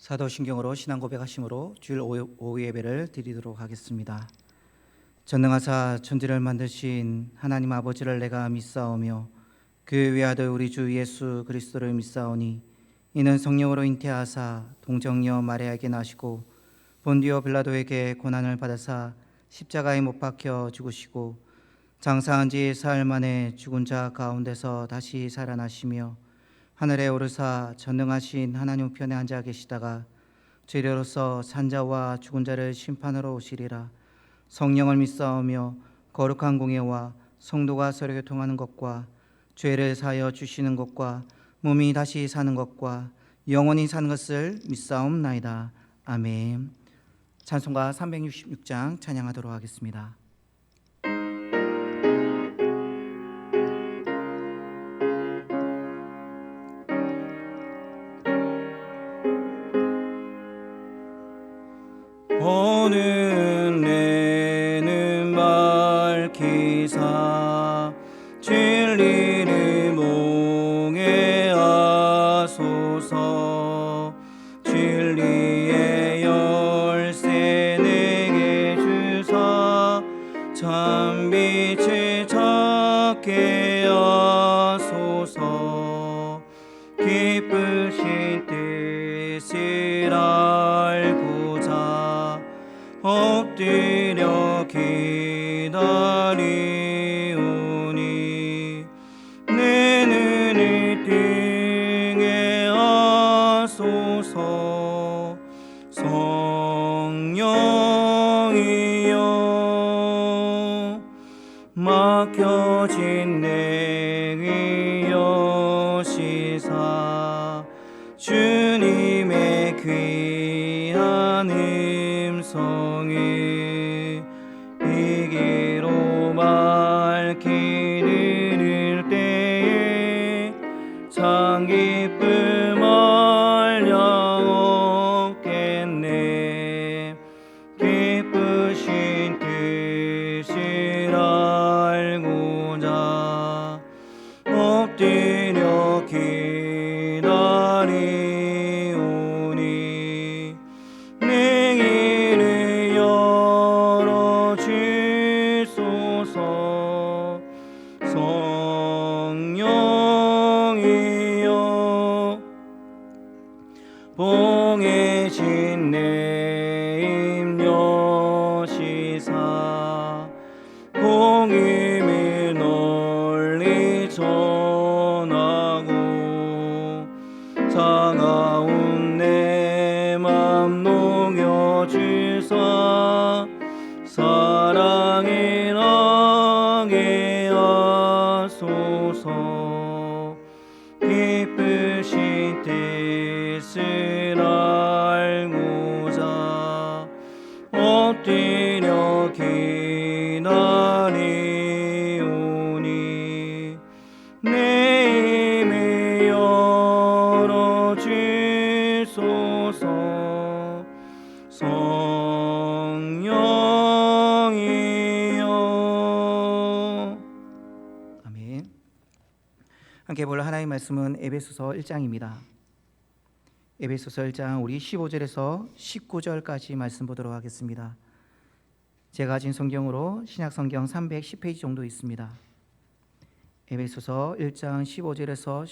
사도신경으로 신앙 고백하심으로 주일 오후 예배를 드리도록 하겠습니다. 전능하사 천지를 만드신 하나님 아버지를 내가 믿사오며 그 외아들 우리 주 예수 그리스도를 믿사오니 이는 성령으로 잉태하사 동정녀 마리아에게 나시고 본디오 빌라도에게 고난을 받으사 십자가에 못 박혀 죽으시고 장사한 지 사흘 만에 죽은 자 가운데서 다시 살아나시며 하늘에 오르사 전능하신 하나님 우편에 앉아 계시다가 죄로서 산자와 죽은 자를 심판하러 오시리라. 성령을 믿사오며 거룩한 공예와 성도가 서로 교통하는 것과 죄를 사하여 주시는 것과 몸이 다시 사는 것과 영원히 사는 것을 믿사옵나이다. 아멘. 찬송가 366장 찬양하도록 하겠습니다. 보는 내는 밝히사 진리를 몽해하소서. 진리의 열쇠 내게 주사 참빛을 찾게 하소서. 기쁘신 뜻을 알고자 엎드려 기다리오니 내 눈을 뜨게 하소서. 성령이여 막혀진 내 여시사 주님의 귀한 음성이 이기로 밝히 들을 때에 참 기쁨 알량 얻겠네. 기쁘신 뜻을 알고자 엎드려 기다리오니 내 길을 열어주소서. 성령이여 봉해진 내 임여시사 복음을 널리 전하고 차가운 내 맘 녹여주사 사랑에 나게 하소서. 기쁘신 뜻을 알고자 엎드려 기다리오니 내 힘을 열어주소서. 성령이여. 아멘. 함께 볼 하나님의 말씀은 에베소서 1장입니다. 에베소서 1장 우리 15절에서 19절까지 말씀 보도록 하겠습니다. 제가 가진 성경으로 신약성경 310페이지 정도 있습니다. 에베소서 1장 15절에서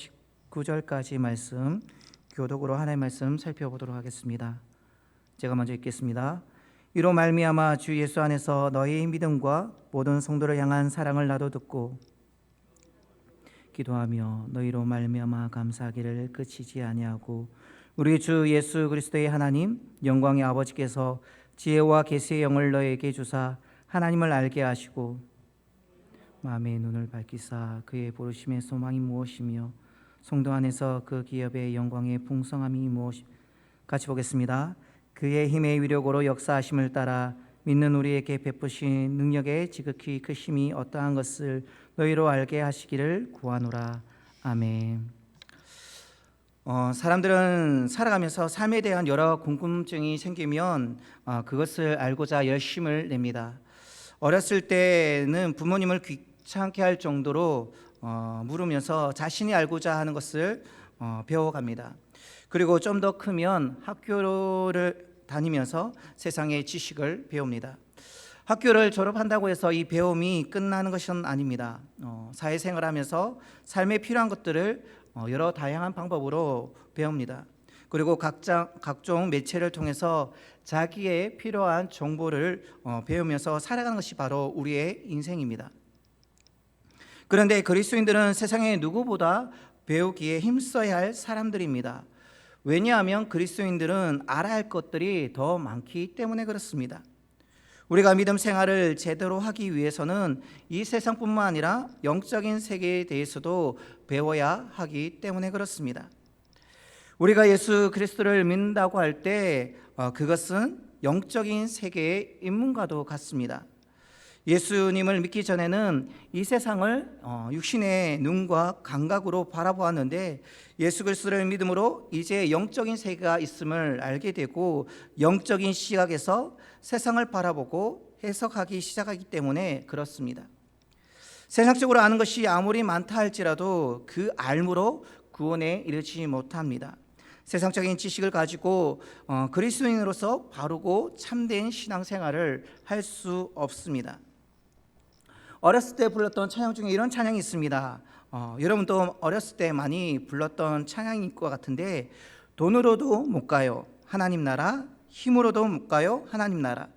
19절까지 말씀 교독으로 하나님의 말씀 살펴보도록 하겠습니다. 제가 먼저 읽겠습니다. 이로 말미암아 주 예수 안에서 너희의 믿음과 모든 성도를 향한 사랑을 나도 듣고 기도하며 너희로 말미암아 감사하기를 그치지 아니하고 우리 주 예수 그리스도의 하나님 영광의 아버지께서 지혜와 계시의 영을 너희에게 주사 하나님을 알게 하시고 마음의 눈을 밝히사 그의 부르심의 소망이 무엇이며 성도 안에서 그 기업의 영광의 풍성함이 무엇이. 같이 보겠습니다. 그의 힘의 위력으로 역사하심을 따라 믿는 우리에게 베푸신 능력의 지극히 크심이 어떠한 것을 너희로 알게 하시기를 구하노라. 아멘. 사람들은 살아가면서 삶에 대한 여러 궁금증이 생기면 그것을 알고자 열심을 냅니다. 어렸을 때는 부모님을 귀찮게 할 정도로 물으면서 자신이 알고자 하는 것을 배워갑니다. 그리고 좀 더 크면 학교를 다니면서 세상의 지식을 배웁니다. 학교를 졸업한다고 해서 이 배움이 끝나는 것은 아닙니다. 사회생활하면서 삶에 필요한 것들을 여러 다양한 방법으로 배웁니다. 그리고 각종 매체를 통해서 자기의 필요한 정보를 배우면서 살아가는 것이 바로 우리의 인생입니다. 그런데 그리스도인들은 세상의 누구보다 배우기에 힘써야 할 사람들입니다. 왜냐하면 그리스도인들은 알아야 할 것들이 더 많기 때문에 그렇습니다. 우리가 믿음 생활을 제대로 하기 위해서는 이 세상뿐만 아니라 영적인 세계에 대해서도 배워야 하기 때문에 그렇습니다. 우리가 예수 그리스도를 믿는다고 할 때 그것은 영적인 세계의 입문과도 같습니다. 예수님을 믿기 전에는 이 세상을 육신의 눈과 감각으로 바라보았는데 예수 그리스도를 믿음으로 이제 영적인 세계가 있음을 알게 되고 영적인 시각에서 세상을 바라보고 해석하기 시작하기 때문에 그렇습니다. 세상적으로 아는 것이 아무리 많다 할지라도 그 알므로 구원에 이르지 못합니다. 세상적인 지식을 가지고 그리스도인으로서 바르고 참된 신앙생활을 할 수 없습니다. 어렸을 때 불렀던 찬양 중에 이런 찬양이 있습니다. 여러분도 어렸을 때 많이 불렀던 찬양일 것 같은데, 돈으로도 못 가요 하나님 나라, 힘으로도 못 가요 하나님 나라,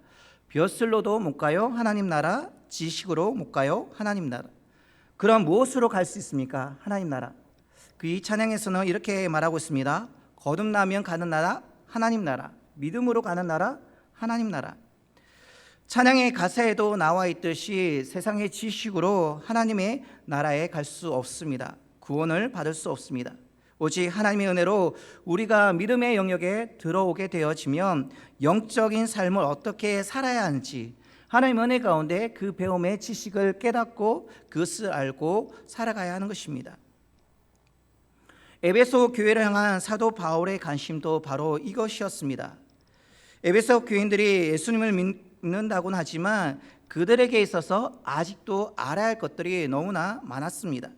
벼슬로도 못 가요 하나님 나라, 지식으로 못 가요 하나님 나라. 그럼 무엇으로 갈 수 있습니까? 하나님 나라. 이 찬양에서는 이렇게 말하고 있습니다. 거듭나면 가는 나라 하나님 나라, 믿음으로 가는 나라 하나님 나라. 찬양의 가사에도 나와 있듯이 세상의 지식으로 하나님의 나라에 갈 수 없습니다. 구원을 받을 수 없습니다. 오직 하나님의 은혜로 우리가 믿음의 영역에 들어오게 되어지면 영적인 삶을 어떻게 살아야 하는지 하나님의 은혜 가운데 그 배움의 지식을 깨닫고 그것을 알고 살아가야 하는 것입니다. 에베소 교회를 향한 사도 바울의 관심도 바로 이것이었습니다. 에베소 교인들이 예수님을 믿는다고는 하지만 그들에게 있어서 아직도 알아야 할 것들이 너무나 많았습니다.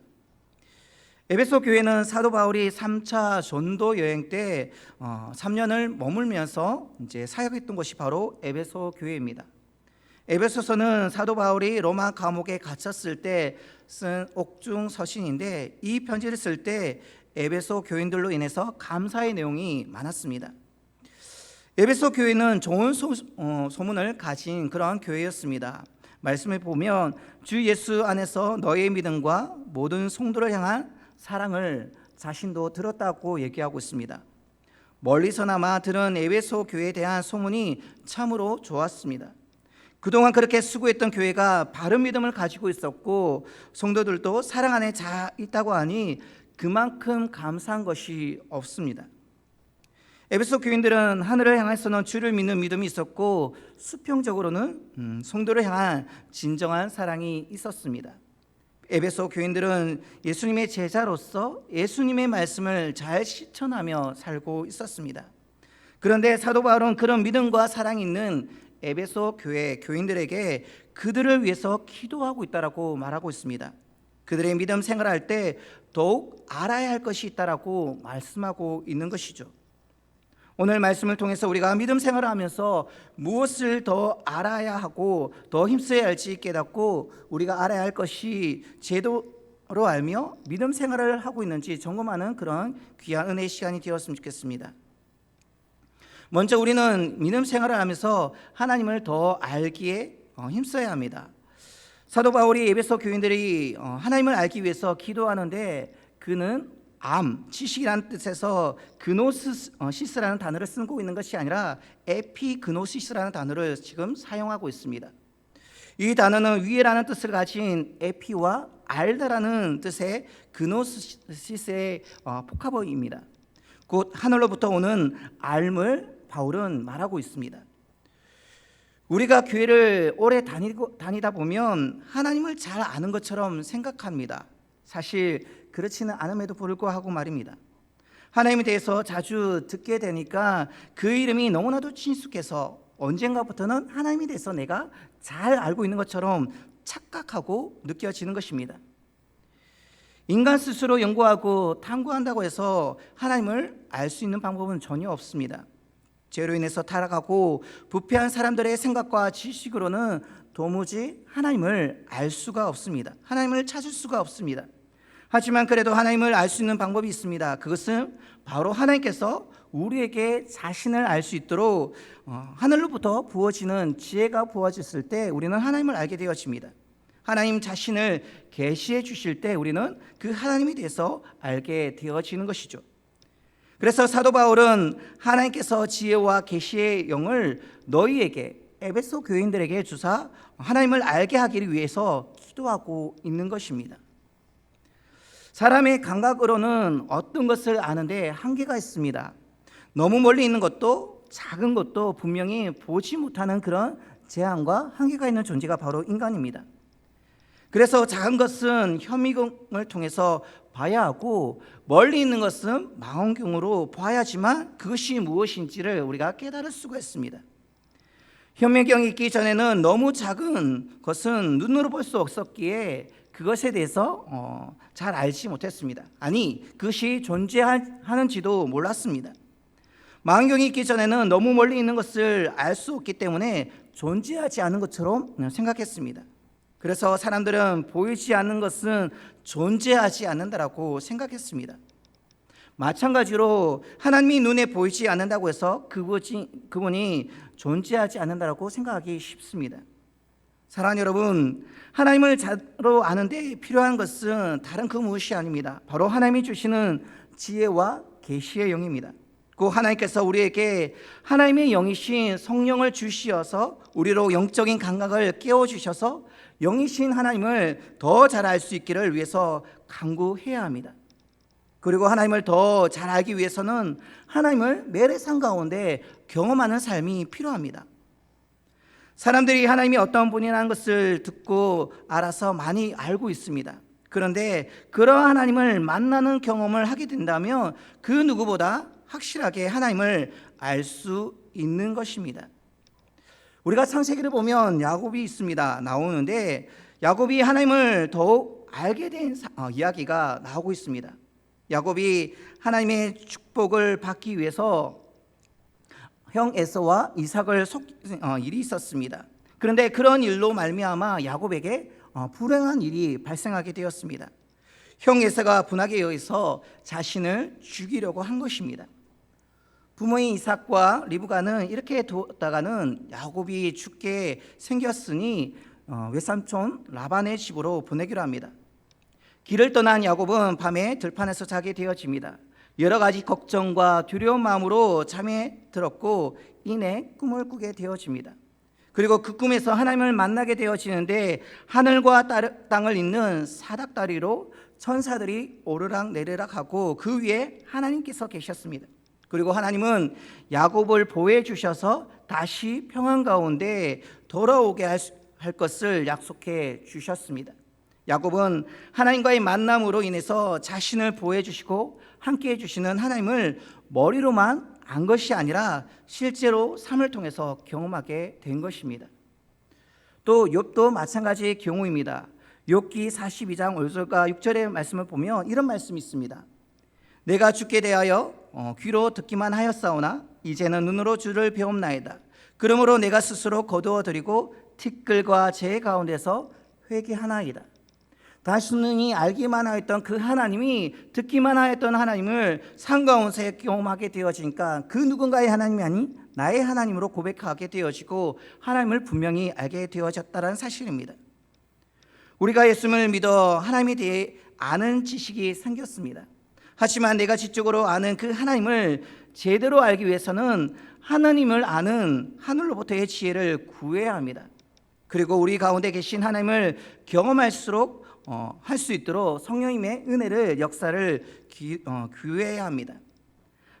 에베소 교회는 사도 바울이 3차 전도 여행 때 3년을 머물면서 이제 사역했던 곳이 바로 에베소 교회입니다. 에베소서는 사도 바울이 로마 감옥에 갇혔을 때 쓴 옥중 서신인데 이 편지를 쓸 때 에베소 교인들로 인해서 감사의 내용이 많았습니다. 에베소 교회는 좋은 소문을 가진 그러한 교회였습니다. 말씀을 보면 주 예수 안에서 너의 믿음과 모든 성도를 향한 사랑을 자신도 들었다고 얘기하고 있습니다. 멀리서나마 들은 에베소 교회에 대한 소문이 참으로 좋았습니다. 그동안 그렇게 수고했던 교회가 바른 믿음을 가지고 있었고 성도들도 사랑 안에 잘 있다고 하니 그만큼 감사한 것이 없습니다. 에베소 교인들은 하늘을 향해서는 주를 믿는 믿음이 있었고 수평적으로는 성도를 향한 진정한 사랑이 있었습니다. 에베소 교인들은 예수님의 제자로서 예수님의 말씀을 잘 실천하며 살고 있었습니다. 그런데 사도 바울은 그런 믿음과 사랑이 있는 에베소 교회 교인들에게 그들을 위해서 기도하고 있다라고 말하고 있습니다. 그들의 믿음 생활할 때 더욱 알아야 할 것이 있다라고 말씀하고 있는 것이죠. 오늘 말씀을 통해서 우리가 믿음 생활을 하면서 무엇을 더 알아야 하고 더 힘써야 할지 깨닫고 우리가 알아야 할 것이 제대로 알며 믿음 생활을 하고 있는지 점검하는 그런 귀한 은혜의 시간이 되었으면 좋겠습니다. 먼저 우리는 믿음 생활을 하면서 하나님을 더 알기에 힘써야 합니다. 사도 바울이 에베소 교인들이 하나님을 알기 위해서 기도하는데 그는 지식이라는 뜻에서 그노시스라는 단어를 쓰고 있는 것이 아니라 에피그노시스라는 단어를 지금 사용하고 있습니다. 이 단어는 위에라는 뜻을 가진 에피와 알다라는 뜻의 그노시스의 복합어입니다. 곧 하늘로부터 오는 알을 바울은 말하고 있습니다. 우리가 교회를 오래 다니다 보면 하나님을 잘 아는 것처럼 생각합니다. 사실 그렇지는 않음에도 불구하고 말입니다. 하나님에 대해서 자주 듣게 되니까 그 이름이 너무나도 친숙해서 언젠가부터는 하나님에 대해서 내가 잘 알고 있는 것처럼 착각하고 느껴지는 것입니다. 인간 스스로 연구하고 탐구한다고 해서 하나님을 알 수 있는 방법은 전혀 없습니다. 죄로 인해서 타락하고 부패한 사람들의 생각과 지식으로는 도무지 하나님을 알 수가 없습니다. 하나님을 찾을 수가 없습니다. 하지만 그래도 하나님을 알 수 있는 방법이 있습니다. 그것은 바로 하나님께서 우리에게 자신을 알 수 있도록 하늘로부터 부어지는 지혜가 부어졌을 때 우리는 하나님을 알게 되어집니다. 하나님 자신을 계시해 주실 때 우리는 그 하나님에 대해서 알게 되어지는 것이죠. 그래서 사도 바울은 하나님께서 지혜와 계시의 영을 너희에게, 에베소 교인들에게 주사 하나님을 알게 하기를 위해서 기도하고 있는 것입니다. 사람의 감각으로는 어떤 것을 아는데 한계가 있습니다. 너무 멀리 있는 것도 작은 것도 분명히 보지 못하는 그런 제한과 한계가 있는 존재가 바로 인간입니다. 그래서 작은 것은 현미경을 통해서 봐야 하고 멀리 있는 것은 망원경으로 봐야지만 그것이 무엇인지를 우리가 깨달을 수가 있습니다. 현미경이 있기 전에는 너무 작은 것은 눈으로 볼 수 없었기에 그것에 대해서 잘 알지 못했습니다. 아니, 그것이 존재하는지도 몰랐습니다. 망원경이 있기 전에는 너무 멀리 있는 것을 알 수 없기 때문에 존재하지 않은 것처럼 생각했습니다. 그래서 사람들은 보이지 않는 것은 존재하지 않는다라고 생각했습니다. 마찬가지로 하나님이 눈에 보이지 않는다고 해서 그분이 존재하지 않는다라고 생각하기 쉽습니다. 사랑하는 여러분, 하나님을 잘 아는데 필요한 것은 다른 그 무엇이 아닙니다. 바로 하나님이 주시는 지혜와 계시의 영입니다. 그 하나님께서 우리에게 하나님의 영이신 성령을 주시어서 우리로 영적인 감각을 깨워주셔서 영이신 하나님을 더 잘 알 수 있기를 위해서 간구해야 합니다. 그리고 하나님을 더 잘 알기 위해서는 하나님을 매일 삶 가운데 경험하는 삶이 필요합니다. 사람들이 하나님이 어떤 분이라는 것을 듣고 알아서 많이 알고 있습니다. 그런데 그러한 하나님을 만나는 경험을 하게 된다면 그 누구보다 확실하게 하나님을 알 수 있는 것입니다. 우리가 창세기를 보면 야곱이 있습니다. 나오는데 야곱이 하나님을 더욱 알게 된 이야기가 나오고 있습니다. 야곱이 하나님의 축복을 받기 위해서 형 에서와 이삭을 일이 있었습니다. 그런데 그런 일로 말미암아 야곱에게 불행한 일이 발생하게 되었습니다. 형 에서가 분하게 여기서 자신을 죽이려고 한 것입니다. 부모인 이삭과 리브가는 이렇게 두었다가는 야곱이 죽게 생겼으니 외삼촌 라반의 집으로 보내기로 합니다. 길을 떠난 야곱은 밤에 들판에서 자게 되어집니다. 여러 가지 걱정과 두려운 마음으로 잠에 들었고 이내 꿈을 꾸게 되어집니다. 그리고 그 꿈에서 하나님을 만나게 되어지는데 하늘과 땅을 잇는 사닥다리로 천사들이 오르락 내리락 하고 그 위에 하나님께서 계셨습니다. 그리고 하나님은 야곱을 보호해 주셔서 다시 평안 가운데 돌아오게 할 것을 약속해 주셨습니다. 야곱은 하나님과의 만남으로 인해서 자신을 보호해 주시고 함께 해주시는 하나님을 머리로만 안 것이 아니라 실제로 삶을 통해서 경험하게 된 것입니다. 또 욥도 마찬가지의 경우입니다. 욥기 42장 5절과 6절의 말씀을 보면 이런 말씀이 있습니다. 내가 주께 대하여 귀로 듣기만 하였사오나 이제는 눈으로 주를 배움나이다. 그러므로 내가 스스로 거두어 드리고 티끌과 재 가운데서 회개하나이다. 다시는 알기만 하였던 그 하나님이 듣기만 하였던 하나님을 삶 가운데 경험하게 되어지니까 그 누군가의 하나님이 아닌 나의 하나님으로 고백하게 되어지고 하나님을 분명히 알게 되어졌다는 사실입니다. 우리가 예수님을 믿어 하나님에 대해 아는 지식이 생겼습니다. 하지만 내가 지적으로 아는 그 하나님을 제대로 알기 위해서는 하나님을 아는 하늘로부터의 지혜를 구해야 합니다. 그리고 우리 가운데 계신 하나님을 경험할수록 할 수 있도록 성령님의 은혜를 역사를 구해야 합니다.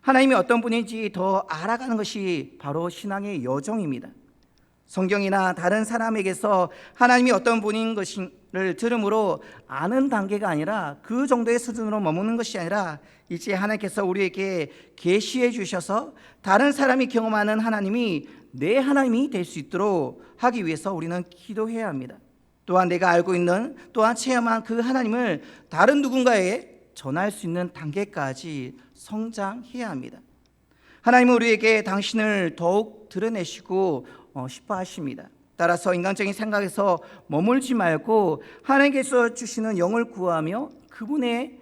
하나님이 어떤 분인지 더 알아가는 것이 바로 신앙의 여정입니다. 성경이나 다른 사람에게서 하나님이 어떤 분인 것을 들음으로 아는 단계가 아니라 그 정도의 수준으로 머무는 것이 아니라 이제 하나님께서 우리에게 계시해 주셔서 다른 사람이 경험하는 하나님이 내 하나님이 될 수 있도록 하기 위해서 우리는 기도해야 합니다. 또한 내가 알고 있는 또한 체험한 그 하나님을 다른 누군가에 전할 수 있는 단계까지 성장해야 합니다. 하나님은 우리에게 당신을 더욱 드러내시고 싶어 하십니다. 따라서 인간적인 생각에서 머물지 말고 하나님께서 주시는 영을 구하며 그분의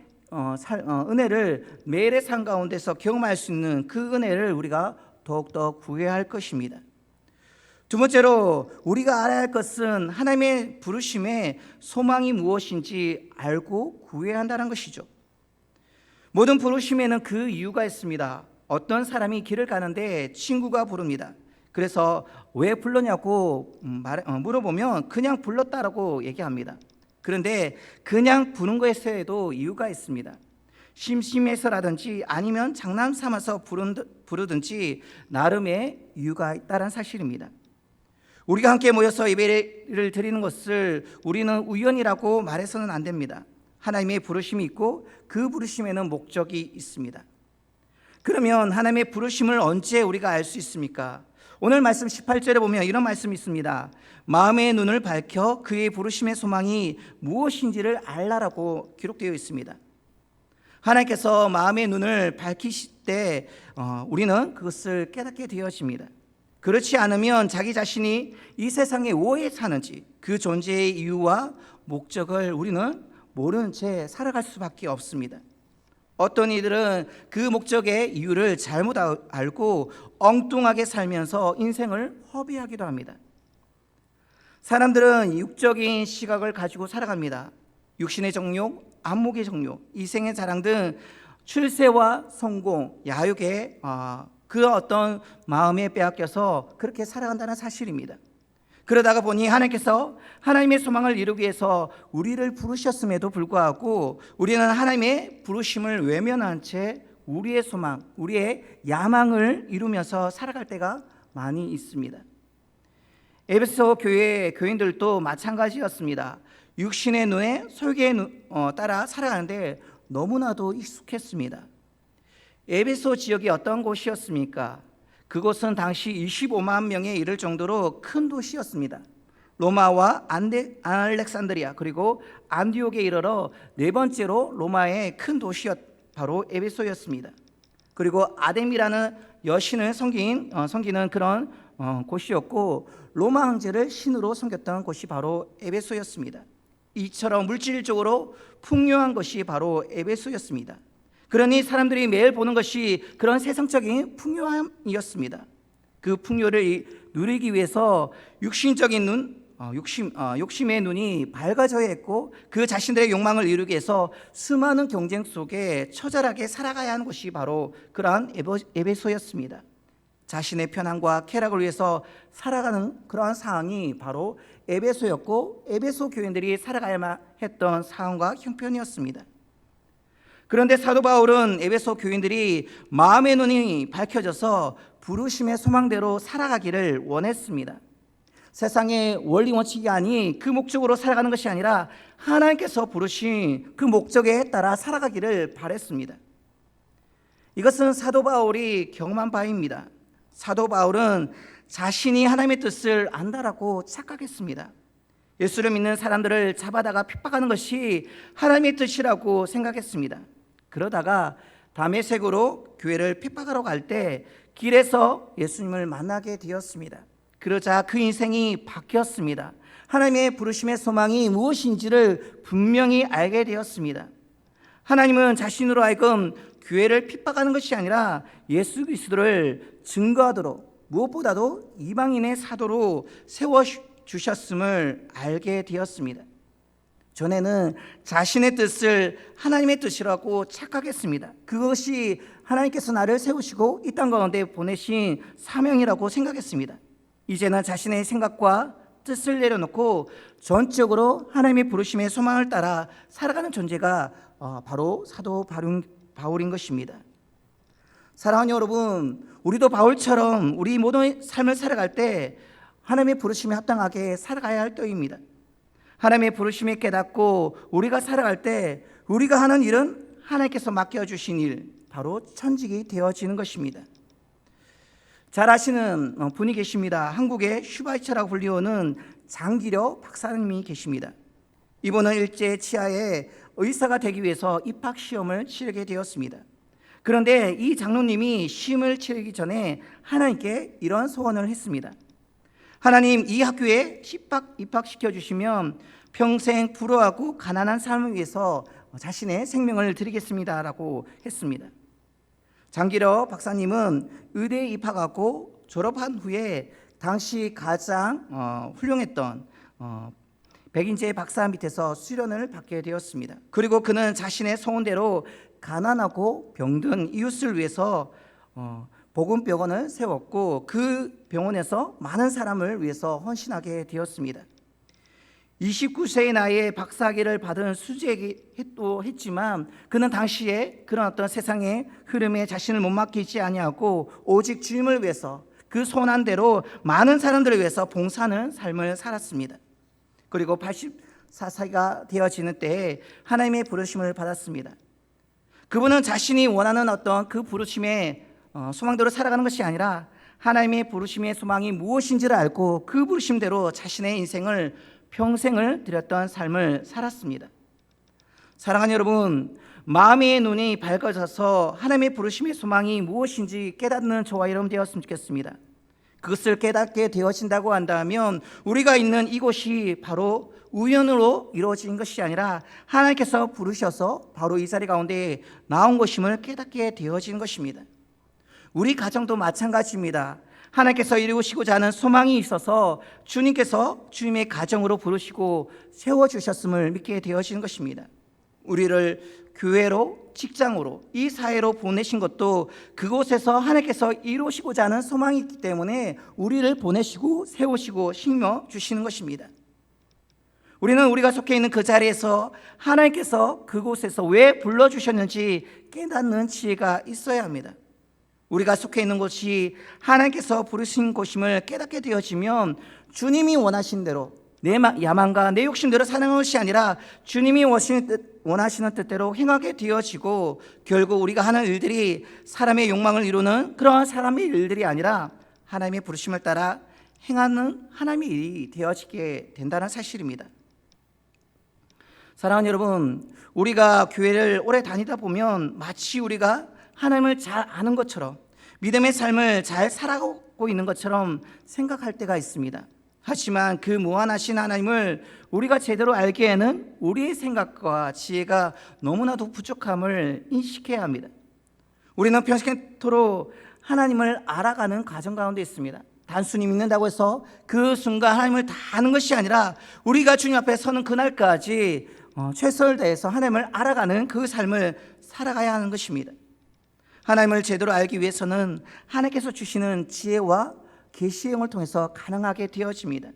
은혜를 매일의 삶 가운데서 경험할 수 있는 그 은혜를 우리가 더욱더 구해야 할 것입니다. 두 번째로 우리가 알아야 할 것은 하나님의 부르심의 소망이 무엇인지 알고 구해야 한다는 것이죠. 모든 부르심에는 그 이유가 있습니다. 어떤 사람이 길을 가는데 친구가 부릅니다. 그래서 왜 불렀냐고 물어보면 그냥 불렀다라고 얘기합니다. 그런데 그냥 부른 것에도 이유가 있습니다. 심심해서라든지 아니면 장난 삼아서 부르든지 나름의 이유가 있다는 사실입니다. 우리가 함께 모여서 예배를 드리는 것을 우리는 우연이라고 말해서는 안 됩니다. 하나님의 부르심이 있고 그 부르심에는 목적이 있습니다. 그러면 하나님의 부르심을 언제 우리가 알 수 있습니까? 오늘 말씀 18절에 보면 이런 말씀이 있습니다. 마음의 눈을 밝혀 그의 부르심의 소망이 무엇인지를 알라라고 기록되어 있습니다. 하나님께서 마음의 눈을 밝히실 때 우리는 그것을 깨닫게 되어집니다. 그렇지 않으면 자기 자신이 이 세상에 왜 사는지 그 존재의 이유와 목적을 우리는 모르는 채 살아갈 수밖에 없습니다. 어떤 이들은 그 목적의 이유를 잘못 알고 엉뚱하게 살면서 인생을 허비하기도 합니다. 사람들은 육적인 시각을 가지고 살아갑니다. 육신의 정욕, 안목의 정욕, 이생의 자랑 등 출세와 성공, 야욕에 그 어떤 마음에 빼앗겨서 그렇게 살아간다는 사실입니다. 그러다가 보니 하나님께서 하나님의 소망을 이루기 위해서 우리를 부르셨음에도 불구하고 우리는 하나님의 부르심을 외면한 채 우리의 소망, 우리의 야망을 이루면서 살아갈 때가 많이 있습니다. 에베소 교회 교인들도 마찬가지였습니다. 육신의 눈에 설계에 따라 살아가는데 너무나도 익숙했습니다. 에베소 지역이 어떤 곳이었습니까? 그곳은 당시 25만 명에 이를 정도로 큰 도시였습니다. 로마와 알렉산드리아 그리고 안디옥에 이르러 네 번째로 로마의 큰 도시였 바로 에베소였습니다. 그리고 아뎀이라는 여신을 섬기는 그런 곳이었고 로마 황제를 신으로 섬겼던 곳이 바로 에베소였습니다. 이처럼 물질적으로 풍요한 것이 바로 에베소였습니다. 그러니 사람들이 매일 보는 것이 그런 세상적인 풍요함이었습니다. 그 풍요를 누리기 위해서 욕심의 눈이 밝아져야 했고 그 자신들의 욕망을 이루기 위해서 수많은 경쟁 속에 처절하게 살아가야 하는 것이 바로 그러한 에베소였습니다. 자신의 편안과 쾌락을 위해서 살아가는 그러한 상황이 바로 에베소였고 에베소 교인들이 살아가야만 했던 상황과 형편이었습니다. 그런데 사도 바울은 에베소 교인들이 마음의 눈이 밝혀져서 부르심의 소망대로 살아가기를 원했습니다. 세상의 원리 원칙이 아닌 그 목적으로 살아가는 것이 아니라 하나님께서 부르신 그 목적에 따라 살아가기를 바랬습니다. 이것은 사도 바울이 경험한 바입니다. 사도 바울은 자신이 하나님의 뜻을 안다라고 착각했습니다. 예수를 믿는 사람들을 잡아다가 핍박하는 것이 하나님의 뜻이라고 생각했습니다. 그러다가 다메섹으로 교회를 핍박하러 갈 때 길에서 예수님을 만나게 되었습니다. 그러자 그 인생이 바뀌었습니다. 하나님의 부르심의 소망이 무엇인지를 분명히 알게 되었습니다. 하나님은 자신으로 하여금 교회를 핍박하는 것이 아니라 예수 그리스도를 증거하도록 무엇보다도 이방인의 사도로 세워주셨음을 알게 되었습니다. 전에는 자신의 뜻을 하나님의 뜻이라고 착각했습니다. 그것이 하나님께서 나를 세우시고 이 땅 가운데 보내신 사명이라고 생각했습니다. 이제는 자신의 생각과 뜻을 내려놓고 전적으로 하나님의 부르심의 소망을 따라 살아가는 존재가 바로 사도 바울인 것입니다. 사랑하는 여러분, 우리도 바울처럼 우리 모든 삶을 살아갈 때 하나님의 부르심에 합당하게 살아가야 할 때입니다. 하나님의 부르심에 깨닫고 우리가 살아갈 때 우리가 하는 일은 하나님께서 맡겨주신 일, 바로 천직이 되어지는 것입니다. 잘 아시는 분이 계십니다. 한국의 슈바이처라고 불리우는 장기려 박사님이 계십니다. 이분은 일제 치하에 의사가 되기 위해서 입학 시험을 치르게 되었습니다. 그런데 이 장로님이 시험을 치르기 전에 하나님께 이런 소원을 했습니다. 하나님, 이 학교에 입학시켜 주시면 평생 불우하고 가난한 삶을 위해서 자신의 생명을 드리겠습니다 라고 했습니다. 장기려 박사님은 의대에 입학하고 졸업한 후에 당시 가장 훌륭했던 백인재 박사 밑에서 수련을 받게 되었습니다. 그리고 그는 자신의 소원대로 가난하고 병든 이웃을 위해서 복음병원을 세웠고 그 병원에서 많은 사람을 위해서 헌신하게 되었습니다. 29세의 나이에 박사학위를 받은 수재도 했지만 그는 당시에 그런 어떤 세상의 흐름에 자신을 못 맡기지 아니하고 오직 주님을 위해서 그 소원한 대로 많은 사람들을 위해서 봉사하는 삶을 살았습니다. 그리고 84세가 되어지는 때에 하나님의 부르심을 받았습니다. 그분은 자신이 원하는 어떤 그 부르심의 소망대로 살아가는 것이 아니라 하나님의 부르심의 소망이 무엇인지를 알고 그 부르심대로 자신의 인생을 평생을 드렸던 삶을 살았습니다. 사랑하는 여러분, 마음의 눈이 밝아져서 하나님의 부르심의 소망이 무엇인지 깨닫는 저와 여러분 되었으면 좋겠습니다. 그것을 깨닫게 되어진다고 한다면 우리가 있는 이곳이 바로 우연으로 이루어진 것이 아니라 하나님께서 부르셔서 바로 이 자리 가운데 나온 것임을 깨닫게 되어진 것입니다. 우리 가정도 마찬가지입니다. 하나님께서 이루시고자 하는 소망이 있어서 주님께서 주님의 가정으로 부르시고 세워주셨음을 믿게 되어지는 것입니다. 우리를 교회로, 직장으로, 이 사회로 보내신 것도 그곳에서 하나님께서 이루시고자 하는 소망이 있기 때문에 우리를 보내시고 세우시고 심어주시는 것입니다. 우리는 우리가 속해 있는 그 자리에서 하나님께서 그곳에서 왜 불러주셨는지 깨닫는 지혜가 있어야 합니다. 우리가 속해 있는 곳이 하나님께서 부르신 곳임을 깨닫게 되어지면 주님이 원하신 대로 내 야망과 내 욕심대로 사는 것이 아니라 주님이 원하시는 뜻대로 행하게 되어지고 결국 우리가 하는 일들이 사람의 욕망을 이루는 그러한 사람의 일들이 아니라 하나님의 부르심을 따라 행하는 하나님의 일이 되어지게 된다는 사실입니다. 사랑하는 여러분, 우리가 교회를 오래 다니다 보면 마치 우리가 하나님을 잘 아는 것처럼 믿음의 삶을 잘 살아가고 있는 것처럼 생각할 때가 있습니다. 하지만 그 무한하신 하나님을 우리가 제대로 알기에는 우리의 생각과 지혜가 너무나도 부족함을 인식해야 합니다. 우리는 평생토록 하나님을 알아가는 과정 가운데 있습니다. 단순히 믿는다고 해서 그 순간 하나님을 다 아는 것이 아니라 우리가 주님 앞에 서는 그날까지 최선을 다해서 하나님을 알아가는 그 삶을 살아가야 하는 것입니다. 하나님을 제대로 알기 위해서는 하나님께서 주시는 지혜와 계시의 영을 통해서 가능하게 되어집니다.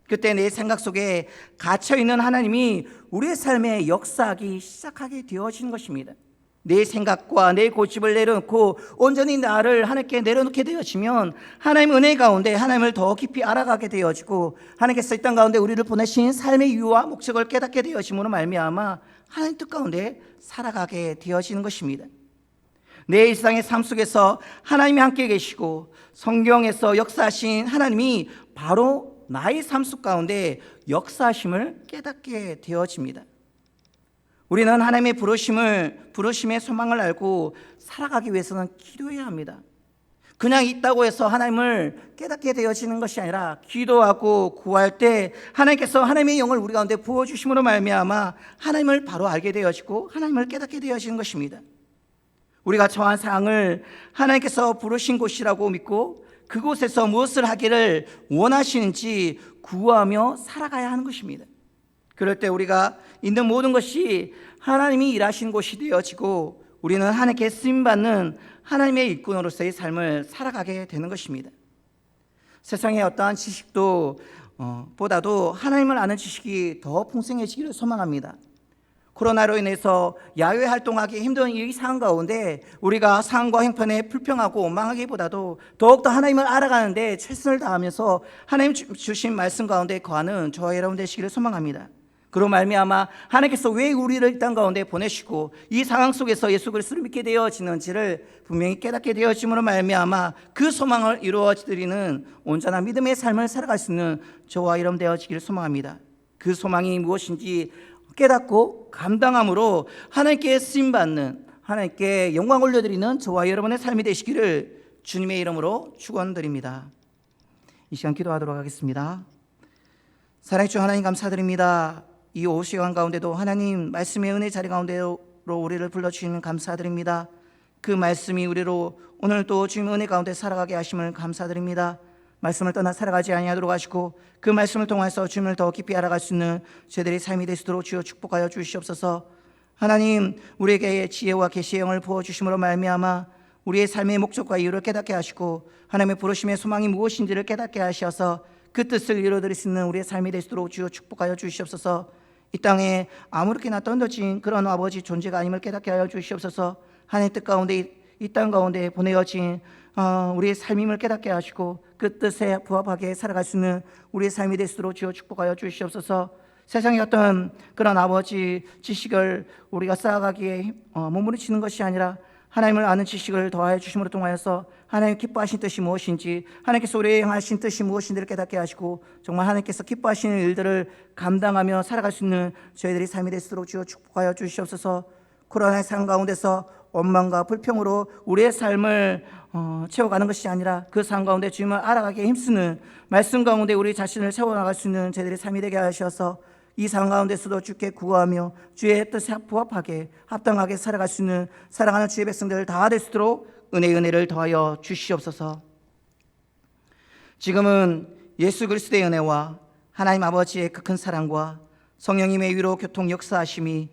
그때 내 생각 속에 갇혀있는 하나님이 우리의 삶에 역사하기 시작하게 되어지는 것입니다. 내 생각과 내 고집을 내려놓고 온전히 나를 하나님께 내려놓게 되어지면 하나님의 은혜 가운데 하나님을 더 깊이 알아가게 되어지고 하나님께서 이 땅 가운데 우리를 보내신 삶의 이유와 목적을 깨닫게 되어짐으로 말미암아 하나님 뜻 가운데 살아가게 되어지는 것입니다. 내 일상의 삶 속에서 하나님이 함께 계시고 성경에서 역사하신 하나님이 바로 나의 삶 속 가운데 역사하심을 깨닫게 되어집니다. 우리는 하나님의 부르심의 소망을 알고 살아가기 위해서는 기도해야 합니다. 그냥 있다고 해서 하나님을 깨닫게 되어지는 것이 아니라 기도하고 구할 때 하나님께서 하나님의 영을 우리 가운데 부어주심으로 말미암아 하나님을 바로 알게 되어지고 하나님을 깨닫게 되어지는 것입니다. 우리가 처한 상황을 하나님께서 부르신 곳이라고 믿고 그곳에서 무엇을 하기를 원하시는지 구하며 살아가야 하는 것입니다. 그럴 때 우리가 있는 모든 것이 하나님이 일하신 곳이 되어지고 우리는 하나님께 쓰임받는 하나님의 일꾼으로서의 삶을 살아가게 되는 것입니다. 세상의 어떠한 지식도 보다도 하나님을 아는 지식이 더 풍성해지기를 소망합니다. 코로나로 인해서 야외 활동하기 힘든 이 상황 가운데 우리가 상황과 형편에 불평하고 원망하기보다도 더욱더 하나님을 알아가는데 최선을 다하면서 하나님 주신 말씀 가운데 거하는 저와 여러분 되시기를 소망합니다. 그로 말미암아 하나님께서 왜 우리를 이 땅 가운데 보내시고 이 상황 속에서 예수 그리스도를 믿게 되어지는지를 분명히 깨닫게 되어짐으로 말미암아 그 소망을 이루어드리는 온전한 믿음의 삶을 살아갈 수 있는 저와 여러분 되어지기를 소망합니다. 그 소망이 무엇인지 깨닫고 감당함으로 하나님께 쓰임받는, 하나님께 영광 올려드리는 저와 여러분의 삶이 되시기를 주님의 이름으로 축원드립니다. 이 시간 기도하도록 하겠습니다. 사랑의 주 하나님 감사드립니다. 이 오후 시간 가운데도 하나님 말씀의 은혜 자리 가운데로 우리를 불러주시는 감사드립니다. 그 말씀이 우리로 오늘도 주님의 은혜 가운데 살아가게 하심을 감사드립니다. 말씀을 떠나 살아가지 아니하도록 하시고 그 말씀을 통해서 주님을 더 깊이 알아갈 수 있는 저희들의 삶이 되시도록 주여 축복하여 주시옵소서. 하나님 우리에게 지혜와 계시의 영을 부어주심으로 말미암아 우리의 삶의 목적과 이유를 깨닫게 하시고 하나님의 부르심의 소망이 무엇인지를 깨닫게 하셔서 그 뜻을 이루어드릴 수 있는 우리의 삶이 되시도록 주여 축복하여 주시옵소서. 이 땅에 아무렇게나 던져진 그런 아버지 존재가 아님을 깨닫게 하여 주시옵소서. 하나님의 뜻 가운데 이 땅 가운데 보내어진 우리의 삶임을 깨닫게 하시고 그 뜻에 부합하게 살아갈 수 있는 우리의 삶이 되시도록 주여 축복하여 주시옵소서. 세상의 어떤 그런 아버지 지식을 우리가 쌓아가기에 몸부림치는 것이 아니라 하나님을 아는 지식을 더하여 주심으로 통하여서 하나님 기뻐하신 뜻이 무엇인지, 하나님께서 우리에게 행하신 뜻이 무엇인지를 깨닫게 하시고 정말 하나님께서 기뻐하시는 일들을 감당하며 살아갈 수 있는 저희들이 삶이 되시도록 주여 축복하여 주시옵소서. 코로나의 삶 가운데서 원망과 불평으로 우리의 삶을 채워가는 것이 아니라 그 삶 가운데 주님을 알아가기에 힘쓰는 말씀 가운데 우리 자신을 세워나갈 수 있는 저희들의 삶이 되게 하셔서 이 상황 가운데서도 주께 구하며 주의 뜻에 부합하게 합당하게 살아갈 수 있는 사랑하는 주의 백성들 다 될 수 있도록 은혜를 더하여 주시옵소서. 지금은 예수 그리스도의 은혜와 하나님 아버지의 그 큰 사랑과 성령님의 위로 교통 역사하심이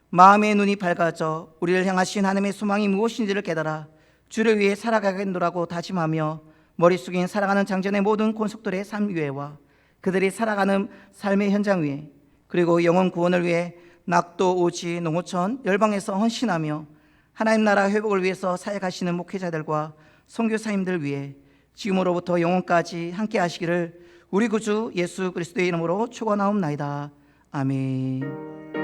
마음의 눈이 밝아져 우리를 향하신 하나님의 소망이 무엇인지를 깨달아 주를 위해 살아가겠노라고 다짐하며 머리 숙인 살아가는 장전의 모든 권속들의 삶 위에와 그들이 살아가는 삶의 현장 위에 그리고 영혼 구원을 위해 낙도, 오지, 농어촌, 열방에서 헌신하며 하나님 나라 회복을 위해서 사역하시는 목회자들과 선교사님들 위해 지금으로부터 영혼까지 함께 하시기를 우리 구주 예수 그리스도의 이름으로 축원하옵나이다. 아멘.